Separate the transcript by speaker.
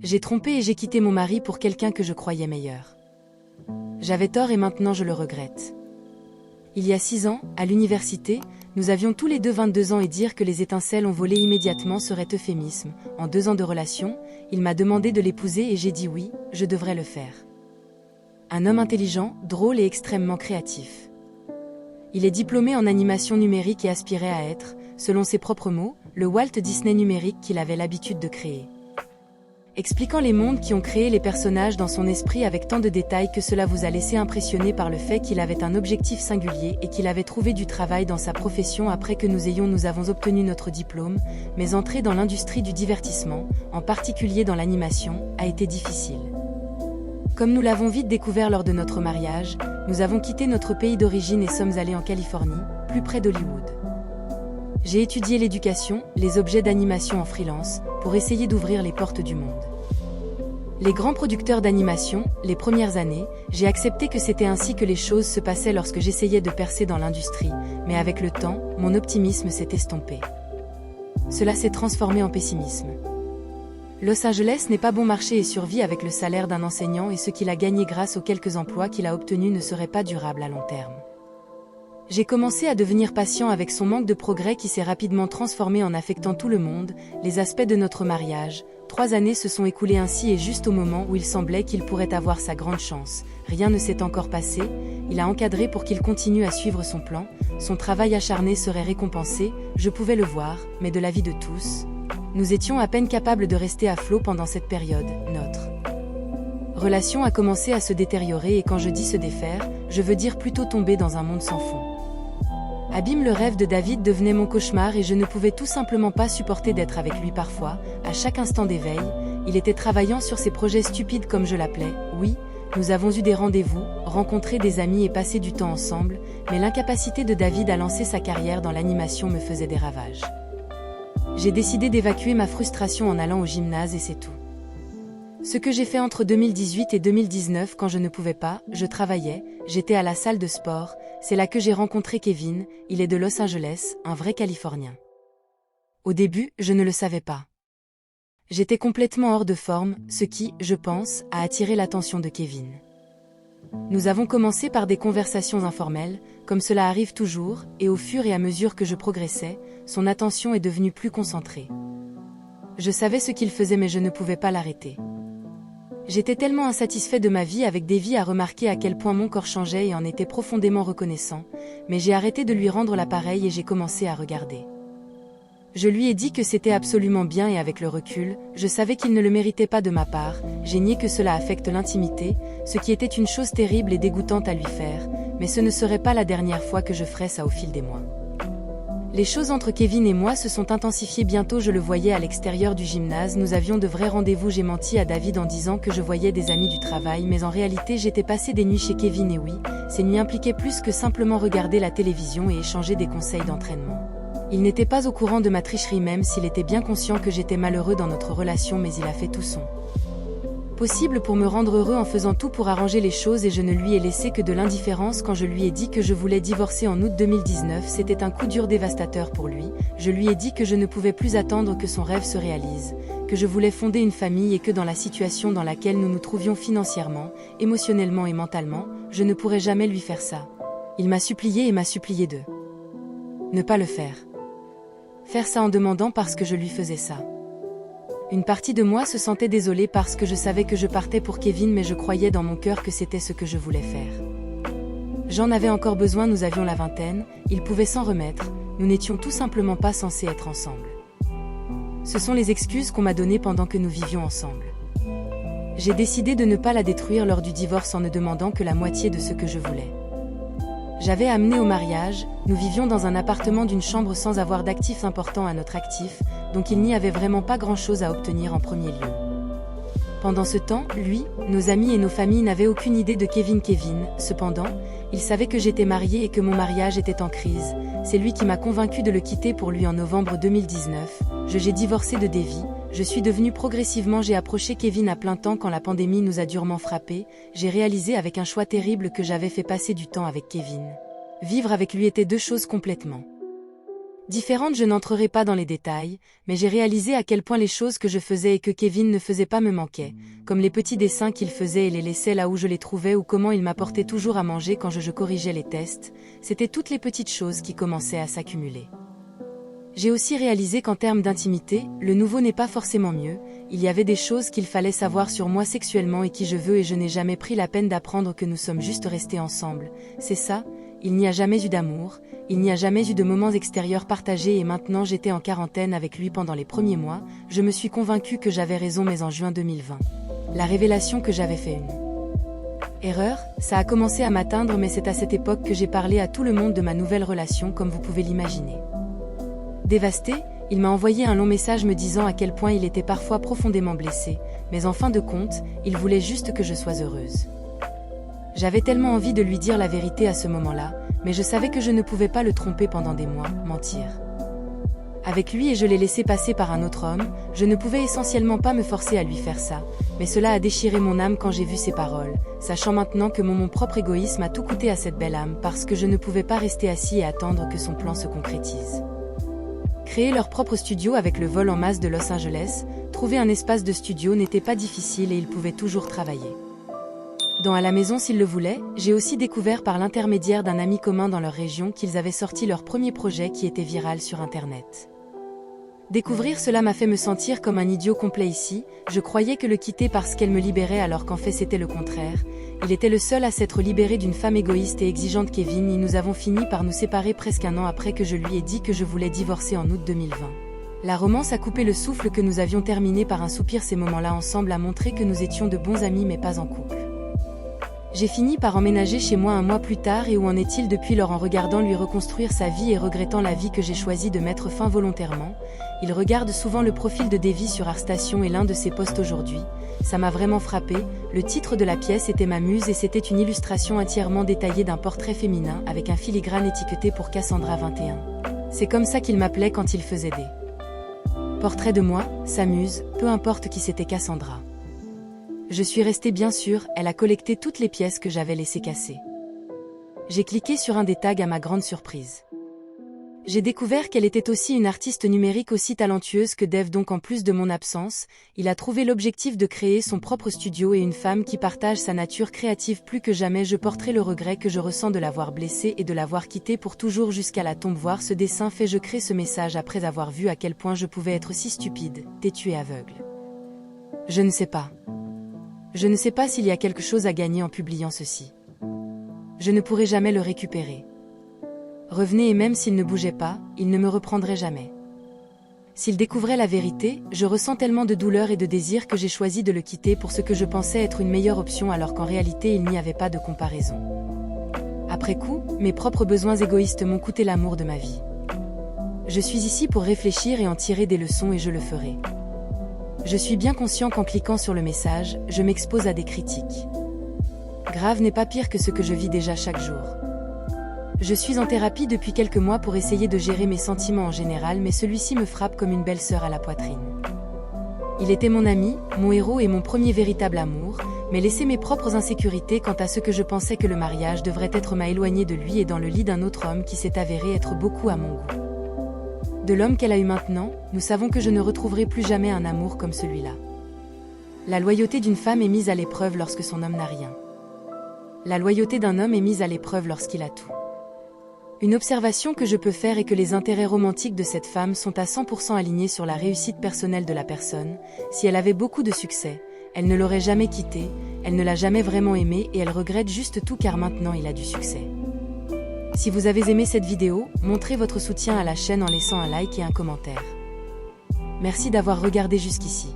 Speaker 1: J'ai trompé et j'ai quitté mon mari pour quelqu'un que je croyais meilleur. J'avais tort et maintenant je le regrette. Il y a 6 ans, à l'université, nous avions tous les deux 22 ans et dire que les étincelles ont volé immédiatement serait euphémisme. En 2 ans de relation, il m'a demandé de l'épouser et j'ai dit oui, je devrais le faire. Un homme intelligent, drôle et extrêmement créatif. Il est diplômé en animation numérique et aspirait à être, selon ses propres mots, le Walt Disney numérique qu'il avait l'habitude de créer. Expliquant les mondes qui ont créé les personnages dans son esprit avec tant de détails que cela vous a laissé impressionné par le fait qu'il avait un objectif singulier et qu'il avait trouvé du travail dans sa profession après que nous avons obtenu notre diplôme, mais entrer dans l'industrie du divertissement, en particulier dans l'animation, a été difficile. Comme nous l'avons vite découvert lors de notre mariage, nous avons quitté notre pays d'origine et sommes allés en Californie, plus près d'Hollywood. J'ai étudié l'éducation, les objets d'animation en freelance, pour essayer d'ouvrir les portes du monde. Les grands producteurs d'animation, les premières années, j'ai accepté que c'était ainsi que les choses se passaient lorsque j'essayais de percer dans l'industrie, mais avec le temps, mon optimisme s'est estompé. Cela s'est transformé en pessimisme. Los Angeles n'est pas bon marché et survit avec le salaire d'un enseignant et ce qu'il a gagné grâce aux quelques emplois qu'il a obtenus ne serait pas durable à long terme. J'ai commencé à devenir patient avec son manque de progrès qui s'est rapidement transformé en affectant tout le monde, les aspects de notre mariage. 3 années se sont écoulées ainsi et juste au moment où il semblait qu'il pourrait avoir sa grande chance, rien ne s'est encore passé, il a encadré pour qu'il continue à suivre son plan, son travail acharné serait récompensé, je pouvais le voir, mais de l'avis de tous, nous étions à peine capables de rester à flot pendant cette période, notre relation a commencé à se détériorer et quand je dis se défaire, je veux dire plutôt tomber dans un monde sans fond. Abîme le rêve de David devenait mon cauchemar et je ne pouvais tout simplement pas supporter d'être avec lui parfois, à chaque instant d'éveil, il était travaillant sur ses projets stupides comme je l'appelais, oui, nous avons eu des rendez-vous, rencontré des amis et passé du temps ensemble, mais l'incapacité de David à lancer sa carrière dans l'animation me faisait des ravages. J'ai décidé d'évacuer ma frustration en allant au gymnase et c'est tout. Ce que j'ai fait entre 2018 et 2019 quand je ne pouvais pas, je travaillais, j'étais à la salle de sport, c'est là que j'ai rencontré Kevin, il est de Los Angeles, un vrai Californien. Au début, je ne le savais pas. J'étais complètement hors de forme, ce qui, je pense, a attiré l'attention de Kevin. Nous avons commencé par des conversations informelles, comme cela arrive toujours, et au fur et à mesure que je progressais, son attention est devenue plus concentrée. Je savais ce qu'il faisait mais je ne pouvais pas l'arrêter. J'étais tellement insatisfait de ma vie avec Davy à remarquer à quel point mon corps changeait et en était profondément reconnaissant, mais j'ai arrêté de lui rendre l'appareil et j'ai commencé à regarder. Je lui ai dit que c'était absolument bien et avec le recul, je savais qu'il ne le méritait pas de ma part, j'ai nié que cela affecte l'intimité, ce qui était une chose terrible et dégoûtante à lui faire, mais ce ne serait pas la dernière fois que je ferais ça au fil des mois. Les choses entre Kevin et moi se sont intensifiées bientôt je le voyais à l'extérieur du gymnase nous avions de vrais rendez-vous j'ai menti à David en disant que je voyais des amis du travail mais en réalité j'étais passé des nuits chez Kevin et oui, ces nuits impliquaient plus que simplement regarder la télévision et échanger des conseils d'entraînement. Il n'était pas au courant de ma tricherie même s'il était bien conscient que j'étais malheureux dans notre relation mais il a fait tout son possible pour me rendre heureux en faisant tout pour arranger les choses et je ne lui ai laissé que de l'indifférence quand je lui ai dit que je voulais divorcer en août 2019 c'était un coup dur dévastateur pour lui, je lui ai dit que je ne pouvais plus attendre que son rêve se réalise, que je voulais fonder une famille et que dans la situation dans laquelle nous nous trouvions financièrement, émotionnellement et mentalement, je ne pourrais jamais lui faire ça. Il m'a supplié et m'a supplié de ne pas le faire. Faire ça en demandant parce que je lui faisais ça. Une partie de moi se sentait désolée parce que je savais que je partais pour Kevin mais je croyais dans mon cœur que c'était ce que je voulais faire. J'en avais encore besoin nous avions la vingtaine, il pouvait s'en remettre, nous n'étions tout simplement pas censés être ensemble. Ce sont les excuses qu'on m'a données pendant que nous vivions ensemble. J'ai décidé de ne pas la détruire lors du divorce en ne demandant que la moitié de ce que je voulais. J'avais amené au mariage, nous vivions dans un appartement d'une chambre sans avoir d'actifs importants à notre actif, donc il n'y avait vraiment pas grand-chose à obtenir en premier lieu. Pendant ce temps, lui, nos amis et nos familles n'avaient aucune idée de Kevin. Cependant, il savait que j'étais mariée et que mon mariage était en crise, c'est lui qui m'a convaincu de le quitter pour lui en novembre 2019, j'ai divorcé de Davy, je suis devenue progressivement j'ai approché Kevin à plein temps quand la pandémie nous a durement frappés, j'ai réalisé avec un choix terrible que j'avais fait passer du temps avec Kevin. Vivre avec lui était deux choses complètement Différente, je n'entrerai pas dans les détails, mais j'ai réalisé à quel point les choses que je faisais et que Kevin ne faisait pas me manquaient, comme les petits dessins qu'il faisait et les laissait là où je les trouvais ou comment il m'apportait toujours à manger quand je corrigeais les tests, c'était toutes les petites choses qui commençaient à s'accumuler. J'ai aussi réalisé qu'en termes d'intimité, le nouveau n'est pas forcément mieux, il y avait des choses qu'il fallait savoir sur moi sexuellement et qui je veux et je n'ai jamais pris la peine d'apprendre que nous sommes juste restés ensemble, c'est ça, il n'y a jamais eu d'amour, il n'y a jamais eu de moments extérieurs partagés et maintenant j'étais en quarantaine avec lui pendant les premiers mois, je me suis convaincue que j'avais raison mais en juin 2020. La révélation que j'avais fait une erreur, ça a commencé à m'atteindre mais c'est à cette époque que j'ai parlé à tout le monde de ma nouvelle relation comme vous pouvez l'imaginer. Dévasté, il m'a envoyé un long message me disant à quel point il était parfois profondément blessé, mais en fin de compte, il voulait juste que je sois heureuse. J'avais tellement envie de lui dire la vérité à ce moment-là, mais je savais que je ne pouvais pas le tromper pendant des mois, mentir. Avec lui et je l'ai laissé passer par un autre homme, je ne pouvais essentiellement pas me forcer à lui faire ça, mais cela a déchiré mon âme quand j'ai vu ces paroles, sachant maintenant que mon propre égoïsme a tout coûté à cette belle âme parce que je ne pouvais pas rester assis et attendre que son plan se concrétise. Créer leur propre studio avec le vol en masse de Los Angeles, trouver un espace de studio n'était pas difficile et ils pouvaient toujours travailler. Dans À la maison s'ils le voulaient, j'ai aussi découvert par l'intermédiaire d'un ami commun dans leur région qu'ils avaient sorti leur premier projet qui était viral sur Internet. Découvrir cela m'a fait me sentir comme un idiot complet ici, je croyais que le quitter parce qu'elle me libérait alors qu'en fait c'était le contraire. Il était le seul à s'être libéré d'une femme égoïste et exigeante Kevin et nous avons fini par nous séparer presque un an après que je lui ai dit que je voulais divorcer en août 2020. La romance a coupé le souffle que nous avions terminé par un soupir. Ces moments-là ensemble a montré que nous étions de bons amis mais pas en couple. J'ai fini par emménager chez moi un mois plus tard et où en est-il depuis lors en regardant lui reconstruire sa vie et regrettant la vie que j'ai choisi de mettre fin volontairement. Il regarde souvent le profil de Davy sur ArtStation et l'un de ses posts aujourd'hui. Ça m'a vraiment frappé, le titre de la pièce était Ma muse et c'était une illustration entièrement détaillée d'un portrait féminin avec un filigrane étiqueté pour Cassandra 21. C'est comme ça qu'il m'appelait quand il faisait des portraits de moi, sa muse, peu importe qui c'était Cassandra. Je suis restée bien sûr, elle a collecté toutes les pièces que j'avais laissées casser. J'ai cliqué sur un des tags à ma grande surprise. J'ai découvert qu'elle était aussi une artiste numérique aussi talentueuse que Dave donc en plus de mon absence, il a trouvé l'objectif de créer son propre studio et une femme qui partage sa nature créative plus que jamais je porterai le regret que je ressens de l'avoir blessée et de l'avoir quittée pour toujours jusqu'à la tombe voir ce dessin fait je crée ce message après avoir vu à quel point je pouvais être si stupide, têtue et aveugle. Je ne sais pas. Je ne sais pas s'il y a quelque chose à gagner en publiant ceci. Je ne pourrai jamais le récupérer. Revenez et même s'il ne bougeait pas, il ne me reprendrait jamais. S'il découvrait la vérité, je ressens tellement de douleur et de désir que j'ai choisi de le quitter pour ce que je pensais être une meilleure option alors qu'en réalité il n'y avait pas de comparaison. Après coup, mes propres besoins égoïstes m'ont coûté l'amour de ma vie. Je suis ici pour réfléchir et en tirer des leçons et je le ferai. Je suis bien conscient qu'en cliquant sur le message, je m'expose à des critiques. Grave n'est pas pire que ce que je vis déjà chaque jour. Je suis en thérapie depuis quelques mois pour essayer de gérer mes sentiments en général mais celui-ci me frappe comme une belle sœur à la poitrine. Il était mon ami, mon héros et mon premier véritable amour, mais laissé mes propres insécurités quant à ce que je pensais que le mariage devrait être m'a éloigné de lui et dans le lit d'un autre homme qui s'est avéré être beaucoup à mon goût. De l'homme qu'elle a eu maintenant, nous savons que je ne retrouverai plus jamais un amour comme celui-là. La loyauté d'une femme est mise à l'épreuve lorsque son homme n'a rien. La loyauté d'un homme est mise à l'épreuve lorsqu'il a tout. Une observation que je peux faire est que les intérêts romantiques de cette femme sont à 100% alignés sur la réussite personnelle de la personne. Si elle avait beaucoup de succès, elle ne l'aurait jamais quitté, elle ne l'a jamais vraiment aimé et elle regrette juste tout car maintenant il a du succès. Si vous avez aimé cette vidéo, montrez votre soutien à la chaîne en laissant un like et un commentaire. Merci d'avoir regardé jusqu'ici.